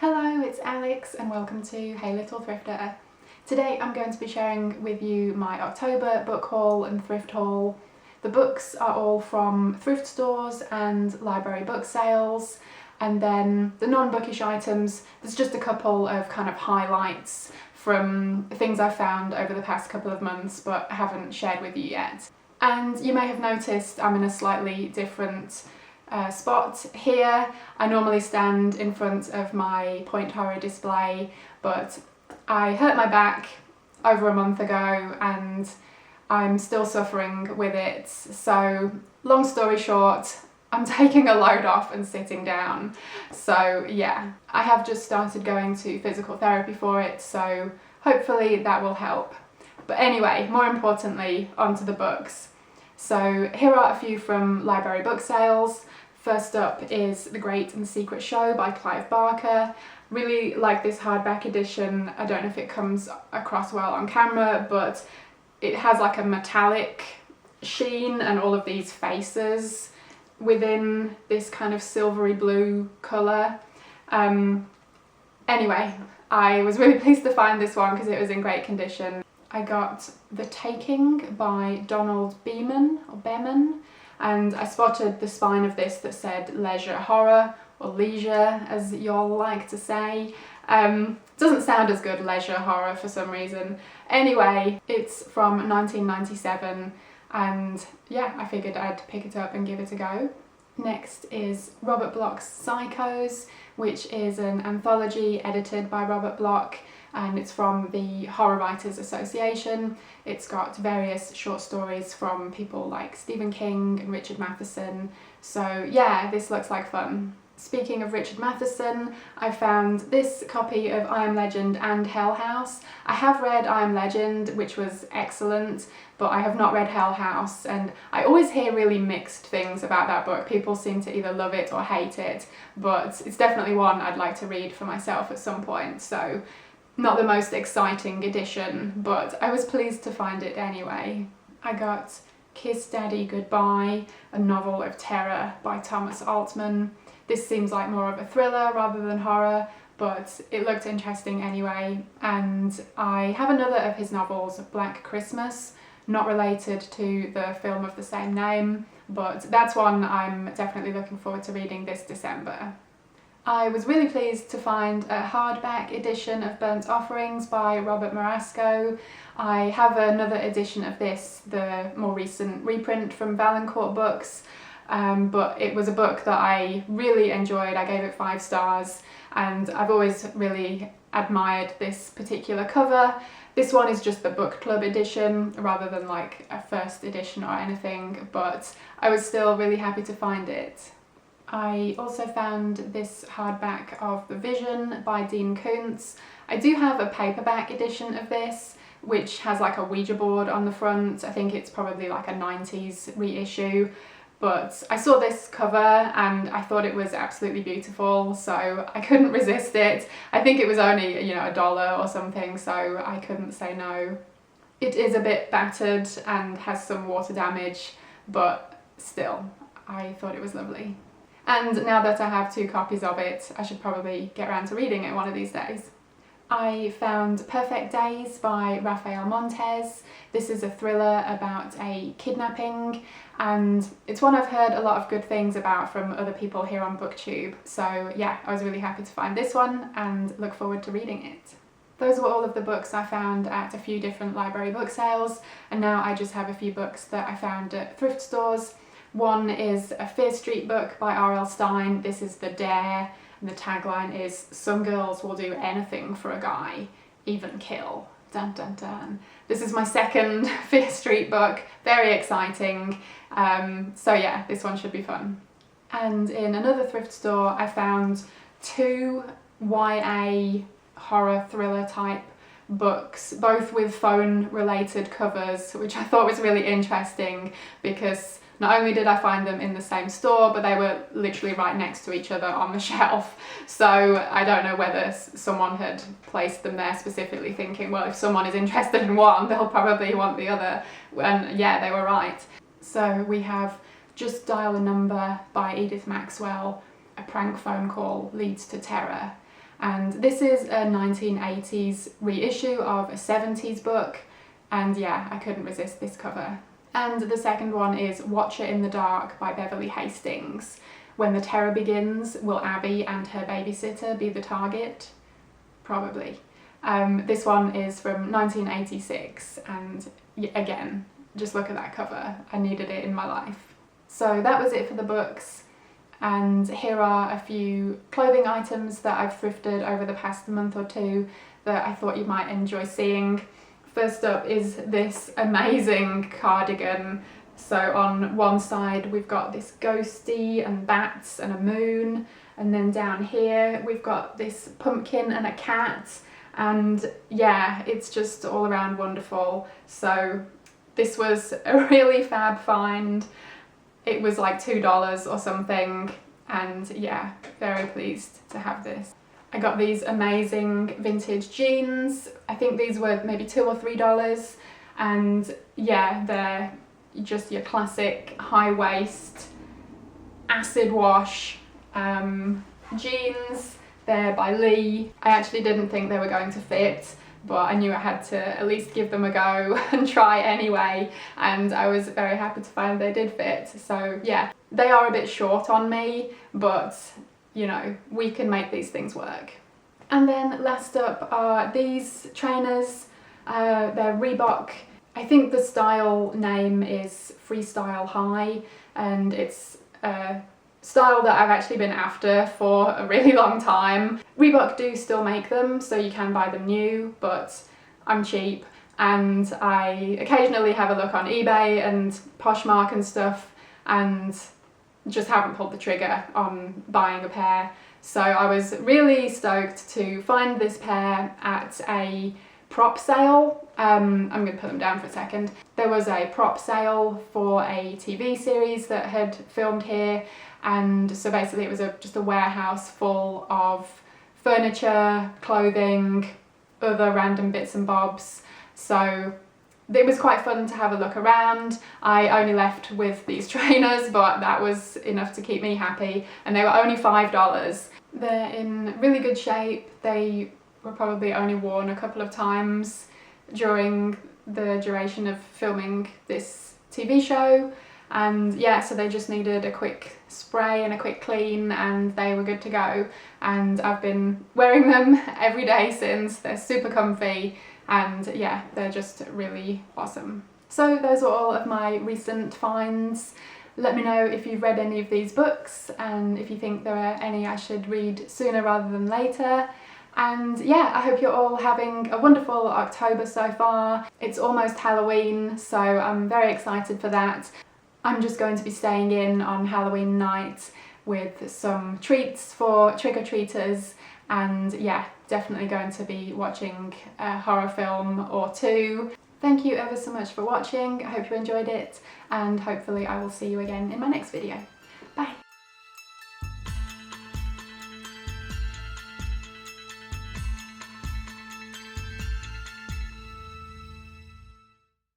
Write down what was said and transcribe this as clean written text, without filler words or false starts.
Hello, it's Alex and welcome to Hey Little Thrifter. Today I'm going to be sharing with you my October book haul and thrift haul. The books are all from thrift stores and library book sales, and then the non-bookish items, there's just a couple of kind of highlights from things I've found over the past couple of months but haven't shared with you yet. And you may have noticed I'm in a slightly different spot here. I normally stand in front of my point horror display, but I hurt my back over a month ago and I'm still suffering with it. So long story short, I'm taking a load off and sitting down. So yeah, I have just started going to physical therapy for it, so hopefully that will help. But anyway, more importantly, onto the books. So here are a few from library book sales. First up is The Great and Secret Show by Clive Barker. Really like this hardback edition. I don't know if it comes across well on camera, but it has like a metallic sheen and all of these faces within this kind of silvery blue colour. Anyway, I was really pleased to find this one because it was in great condition. I got The Taking by Donald Beeman, and I spotted the spine of this that said leisure horror, or leisure as y'all like to say. Doesn't sound as good, leisure horror, for some reason. Anyway, it's from 1997 and yeah, I figured I'd pick it up and give it a go. Next is Robert Bloch's Psychos, which is an anthology edited by Robert Bloch, and it's from the Horror Writers Association. It's got various short stories from people like Stephen King and Richard Matheson. So yeah, this looks like fun. Speaking of Richard Matheson, I found this copy of I Am Legend and Hell House. I have read I Am Legend, which was excellent, but I have not read Hell House, and I always hear really mixed things about that book. People seem to either love it or hate it, but it's definitely one I'd like to read for myself at some point, so not the most exciting edition, but I was pleased to find it anyway. I got Kiss Daddy Goodbye, a novel of terror by Thomas Altman. This seems like more of a thriller rather than horror, but it looked interesting anyway. And I have another of his novels, Black Christmas, not related to the film of the same name, but that's one I'm definitely looking forward to reading this December. I was really pleased to find a hardback edition of Burnt Offerings by Robert Marasco. I have another edition of this, the more recent reprint from Valancourt Books, but it was a book that I really enjoyed. I gave it 5 stars and I've always really admired this particular cover. This one is just the book club edition rather than like a first edition or anything, but I was still really happy to find it. I also found this hardback of The Vision by Dean Koontz. I do have a paperback edition of this, which has like a Ouija board on the front. I think it's probably like a 90s reissue, but I saw this cover and I thought it was absolutely beautiful, so I couldn't resist it. I think it was only, you know, $1 or something, so I couldn't say no. It is a bit battered and has some water damage, but still, I thought it was lovely. And now that I have 2 copies of it, I should probably get around to reading it one of these days. I found Perfect Days by Rafael Montes. This is a thriller about a kidnapping, and it's one I've heard a lot of good things about from other people here on BookTube. So yeah, I was really happy to find this one and look forward to reading it. Those were all of the books I found at a few different library book sales, and now I just have a few books that I found at thrift stores. One is a Fear Street book by R.L. Stine. This is The Dare, and the tagline is, "Some girls will do anything for a guy, even kill." Dun dun dun. This is my second Fear Street book, very exciting. So yeah, this one should be fun. And in another thrift store I found 2 YA horror thriller type books, both with phone related covers, which I thought was really interesting because not only did I find them in the same store, but they were literally right next to each other on the shelf. So I don't know whether someone had placed them there specifically thinking, well, if someone is interested in one, they'll probably want the other. And yeah, they were right. So we have Just Dial a Number by Edith Maxwell, A Prank Phone Call Leads to Terror. and this is a 1980s reissue of a 70s book, and yeah, I couldn't resist this cover. And the second one is Watcher in the Dark by Beverly Hastings. When the terror begins, will Abby and her babysitter be the target? Probably. This one is from 1986, and again, just look at that cover. I needed it in my life. So that was it for the books, and here are a few clothing items that I've thrifted over the past month or two that I thought you might enjoy seeing. First up is this amazing cardigan. So on one side we've got this ghosty and bats and a moon, and then down here we've got this pumpkin and a cat, and yeah, it's just all around wonderful. So this was a really fab find. It was like $2 or something, and yeah, very pleased to have this. I got these amazing vintage jeans. I think these were maybe $2 or $3, and yeah, they're just your classic high waist, acid wash jeans. They're by Lee. I actually didn't think they were going to fit, but I knew I had to at least give them a go and try anyway, and I was very happy to find they did fit. So yeah, they are a bit short on me, but you know, we can make these things work. And then last up are these trainers. They're Reebok. I think the style name is Freestyle High, and it's a style that I've actually been after for a really long time. Reebok do still make them, so you can buy them new, but I'm cheap, and I occasionally have a look on eBay and Poshmark and stuff, and just haven't pulled the trigger on buying a pair. So I was really stoked to find this pair at a prop sale. I'm going to put them down for a second. There was a prop sale for a TV series that had filmed here, and so basically it was just a warehouse full of furniture, clothing, other random bits and bobs. So it was quite fun to have a look around. I only left with these trainers, but that was enough to keep me happy, and they were only $5. They're in really good shape. They were probably only worn a couple of times during the duration of filming this TV show, and yeah, so they just needed a quick spray and a quick clean, and they were good to go. And I've been wearing them every day since. They're super comfy, and yeah, they're just really awesome. So those are all of my recent finds. Let me know if you've read any of these books, and if you think there are any I should read sooner rather than later. And yeah, I hope you're all having a wonderful October so far. It's almost Halloween, so I'm very excited for that. I'm just going to be staying in on Halloween night with some treats for trick-or-treaters, and yeah, definitely going to be watching a horror film or two. Thank you ever so much for watching. I hope you enjoyed it, and hopefully I will see you again in my next video. Bye!